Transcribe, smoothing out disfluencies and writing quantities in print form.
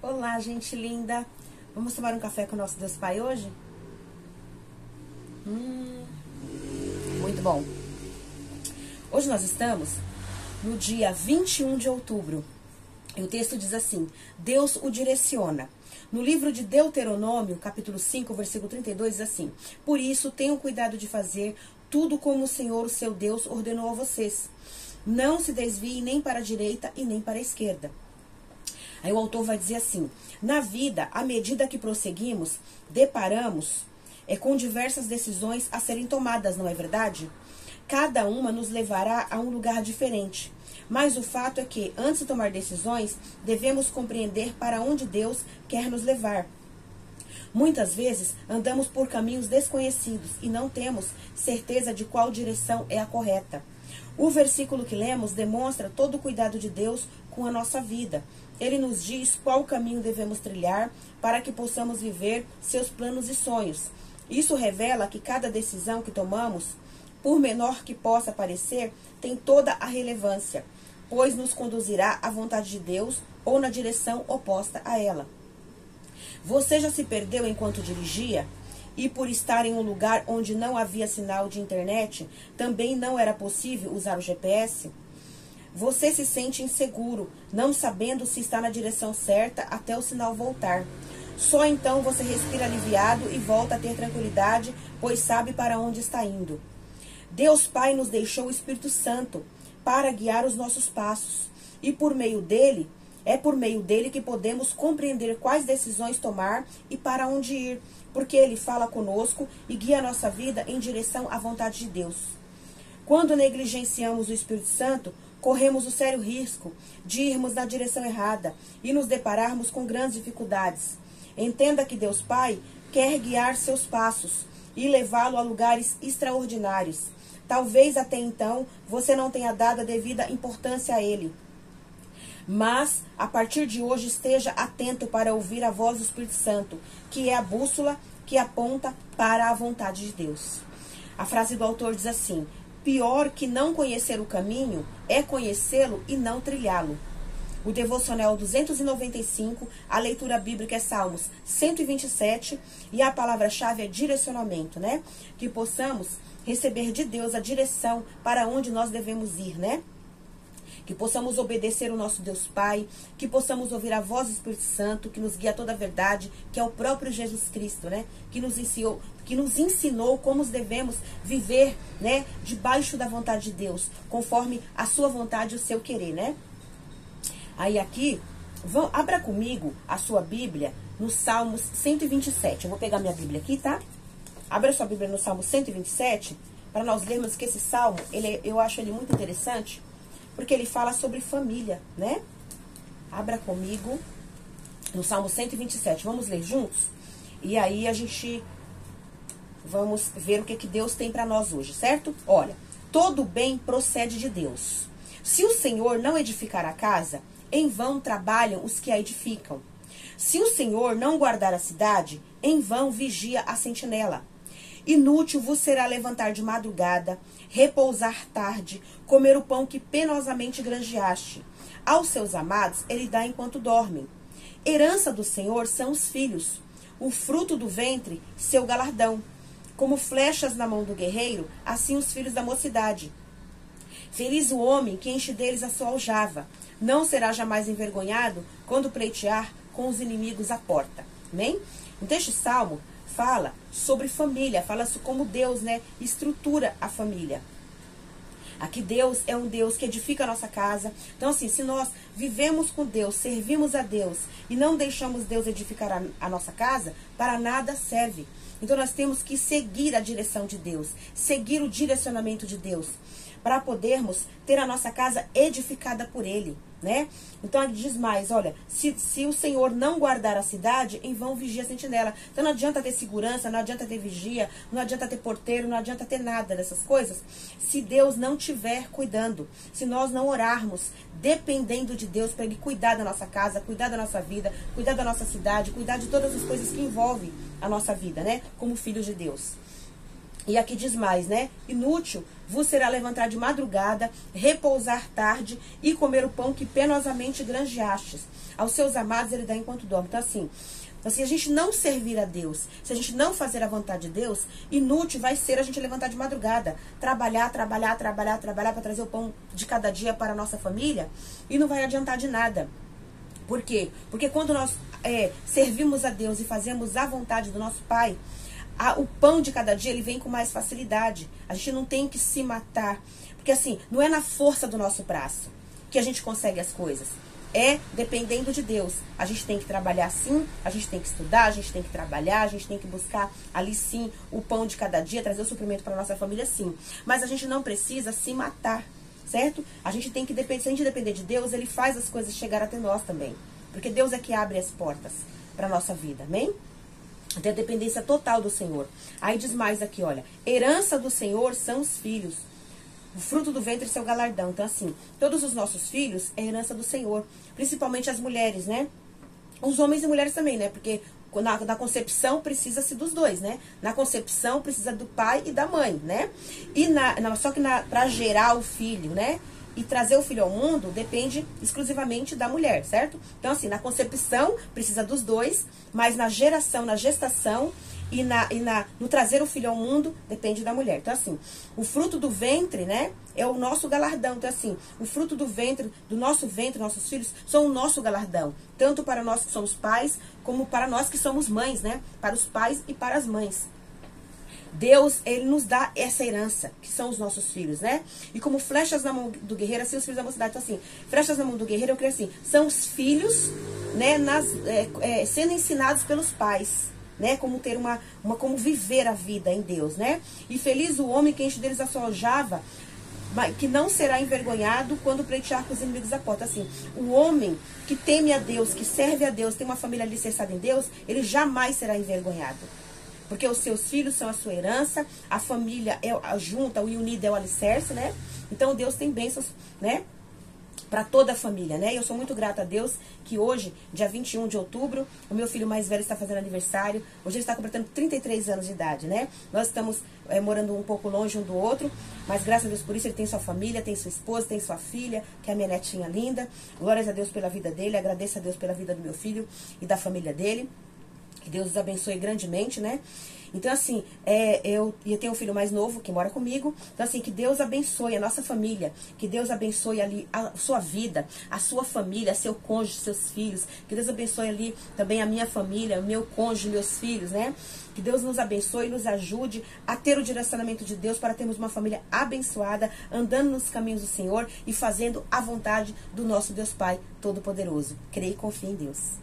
Olá, gente linda! Vamos tomar um café com o nosso Deus Pai hoje? Muito bom! Hoje nós estamos no dia 21 de outubro. E o texto diz assim: Deus o direciona. No livro de Deuteronômio, capítulo 5, versículo 32, diz assim: Por isso, tenham cuidado de fazer tudo como o Senhor, o seu Deus, ordenou a vocês. Não se desviem nem para a direita e nem para a esquerda. Aí o autor vai dizer assim: na vida, à medida que prosseguimos, deparamos com diversas decisões a serem tomadas, não é verdade? Cada uma nos levará a um lugar diferente. Mas o fato é que, antes de tomar decisões, devemos compreender para onde Deus quer nos levar. Muitas vezes, andamos por caminhos desconhecidos e não temos certeza de qual direção é a correta. O versículo que lemos demonstra todo o cuidado de Deus com a nossa vida. Ele nos diz qual caminho devemos trilhar para que possamos viver seus planos e sonhos. Isso revela que cada decisão que tomamos, por menor que possa parecer, tem toda a relevância, pois nos conduzirá à vontade de Deus ou na direção oposta a ela. Você já se perdeu enquanto dirigia? E por estar em um lugar onde não havia sinal de internet, também não era possível usar o GPS? Você se sente inseguro, não sabendo se está na direção certa até o sinal voltar. Só então você respira aliviado e volta a ter tranquilidade, pois sabe para onde está indo. Deus Pai nos deixou o Espírito Santo para guiar os nossos passos. E por meio dele que podemos compreender quais decisões tomar e para onde ir, porque ele fala conosco e guia a nossa vida em direção à vontade de Deus. Quando negligenciamos o Espírito Santo, corremos o sério risco de irmos na direção errada e nos depararmos com grandes dificuldades. Entenda que Deus Pai quer guiar seus passos e levá-lo a lugares extraordinários. Talvez até então você não tenha dado a devida importância a ele. Mas, a partir de hoje, esteja atento para ouvir a voz do Espírito Santo, que é a bússola que aponta para a vontade de Deus. A frase do autor diz assim: pior que não conhecer o caminho é conhecê-lo e não trilhá-lo. O devocional 295, a leitura bíblica é Salmos 127 e a palavra-chave é direcionamento, né? Que possamos receber de Deus a direção para onde nós devemos ir, né? Que possamos obedecer o nosso Deus Pai, que possamos ouvir a voz do Espírito Santo, que nos guia a toda a verdade, que é o próprio Jesus Cristo, né? Que nos ensinou como devemos viver, né? Debaixo da vontade de Deus, conforme a sua vontade e o seu querer, né? Aí aqui, abra comigo a sua Bíblia no Salmos 127. Eu vou pegar minha Bíblia aqui, tá? Abra sua Bíblia no Salmo 127, para nós lermos que esse salmo, eu acho ele muito interessante, porque ele fala sobre família, né? Abra comigo no Salmo 127. Vamos ler juntos? E aí a gente vamos ver o que Deus tem para nós hoje, certo? Olha, todo bem procede de Deus. Se o Senhor não edificar a casa, em vão trabalham os que a edificam. Se o Senhor não guardar a cidade, em vão vigia a sentinela. Inútil vos será levantar de madrugada, repousar tarde, comer o pão que penosamente granjeaste. Aos seus amados ele dá enquanto dormem. Herança do Senhor são os filhos, o fruto do ventre, seu galardão. Como flechas na mão do guerreiro, assim os filhos da mocidade. Feliz o homem que enche deles a sua aljava. Não será jamais envergonhado quando pleitear com os inimigos à porta. Amém? Então este salmo fala sobre família, fala sobre como Deus, né, estrutura a família. Aqui Deus é um Deus que edifica a nossa casa. Então assim, se nós vivemos com Deus, servimos a Deus e não deixamos Deus edificar a nossa casa, para nada serve. Então nós temos que seguir a direção de Deus, seguir o direcionamento de Deus, para podermos ter a nossa casa edificada por Ele, né? Então ele diz mais, olha, se o Senhor não guardar a cidade, em vão vigia a sentinela. Então não adianta ter segurança, não adianta ter vigia, não adianta ter porteiro, não adianta ter nada dessas coisas, se Deus não estiver cuidando, se nós não orarmos, dependendo de Deus para Ele cuidar da nossa casa, cuidar da nossa vida, cuidar da nossa cidade, cuidar de todas as coisas que envolvem a nossa vida, né? Como filhos de Deus. E aqui diz mais, né? Inútil vos será levantar de madrugada, repousar tarde e comer o pão que penosamente granjeastes. Aos seus amados ele dá enquanto dorme. Então, assim, se a gente não servir a Deus, se a gente não fazer a vontade de Deus, inútil vai ser a gente levantar de madrugada, trabalhar para trazer o pão de cada dia para a nossa família, e não vai adiantar de nada. Por quê? Porque quando nós servimos a Deus e fazemos a vontade do nosso Pai, o pão de cada dia ele vem com mais facilidade. A gente não tem que se matar. Porque assim, não é na força do nosso braço que a gente consegue as coisas. É dependendo de Deus. A gente tem que trabalhar sim, a gente tem que estudar, a gente tem que trabalhar, a gente tem que buscar ali sim o pão de cada dia, trazer o suprimento para a nossa família sim. Mas a gente não precisa se matar, certo? A gente tem que depender, se a gente depender de Deus, ele faz as coisas chegar até nós também. Porque Deus é que abre as portas para a nossa vida, amém? Tem a dependência total do Senhor. Aí diz mais aqui, olha. Herança do Senhor são os filhos. O fruto do ventre é seu galardão. Então, assim, todos os nossos filhos é herança do Senhor. Principalmente as mulheres, né? Os homens e mulheres também, né? Porque na concepção precisa-se dos dois, né? Na concepção precisa do pai e da mãe, né? E só que para gerar o filho, né? E trazer o filho ao mundo depende exclusivamente da mulher, certo? Então, assim, na concepção precisa dos dois, mas na geração, na gestação e no trazer o filho ao mundo depende da mulher. Então, assim, o fruto do ventre, né, é o nosso galardão. Então, assim, o fruto do ventre, do nosso ventre, nossos filhos, são o nosso galardão. Tanto para nós que somos pais, como para nós que somos mães, né? Para os pais e para as mães. Deus, ele nos dá essa herança, que são os nossos filhos, né? E como flechas na mão do guerreiro, assim os filhos da mocidade. Então, assim, flechas na mão do guerreiro, eu creio assim, são os filhos, né, sendo ensinados pelos pais, né? Como ter como viver a vida em Deus, né? E feliz o homem que enche deles a sua aljava, que não será envergonhado quando pleitear com os inimigos da porta. Assim, o homem que teme a Deus, que serve a Deus, tem uma família alicerçada em Deus, ele jamais será envergonhado. Porque os seus filhos são a sua herança, a família é a junta, o unida é o alicerce, né? Então Deus tem bênçãos, né? Para toda a família, né? E eu sou muito grata a Deus que hoje, dia 21 de outubro, o meu filho mais velho está fazendo aniversário. Hoje ele está completando 33 anos de idade, né? Nós estamos morando um pouco longe um do outro, mas graças a Deus por isso ele tem sua família, tem sua esposa, tem sua filha, que é a minha netinha linda. Glórias a Deus pela vida dele, agradeço a Deus pela vida do meu filho e da família dele. Que Deus os abençoe grandemente, né? Então, assim, eu tenho um filho mais novo que mora comigo. Então, assim, que Deus abençoe a nossa família. Que Deus abençoe ali a sua vida, a sua família, seu cônjuge, seus filhos. Que Deus abençoe ali também a minha família, o meu cônjuge, meus filhos, né? Que Deus nos abençoe e nos ajude a ter o direcionamento de Deus para termos uma família abençoada, andando nos caminhos do Senhor e fazendo a vontade do nosso Deus Pai Todo-Poderoso. Creia e confie em Deus.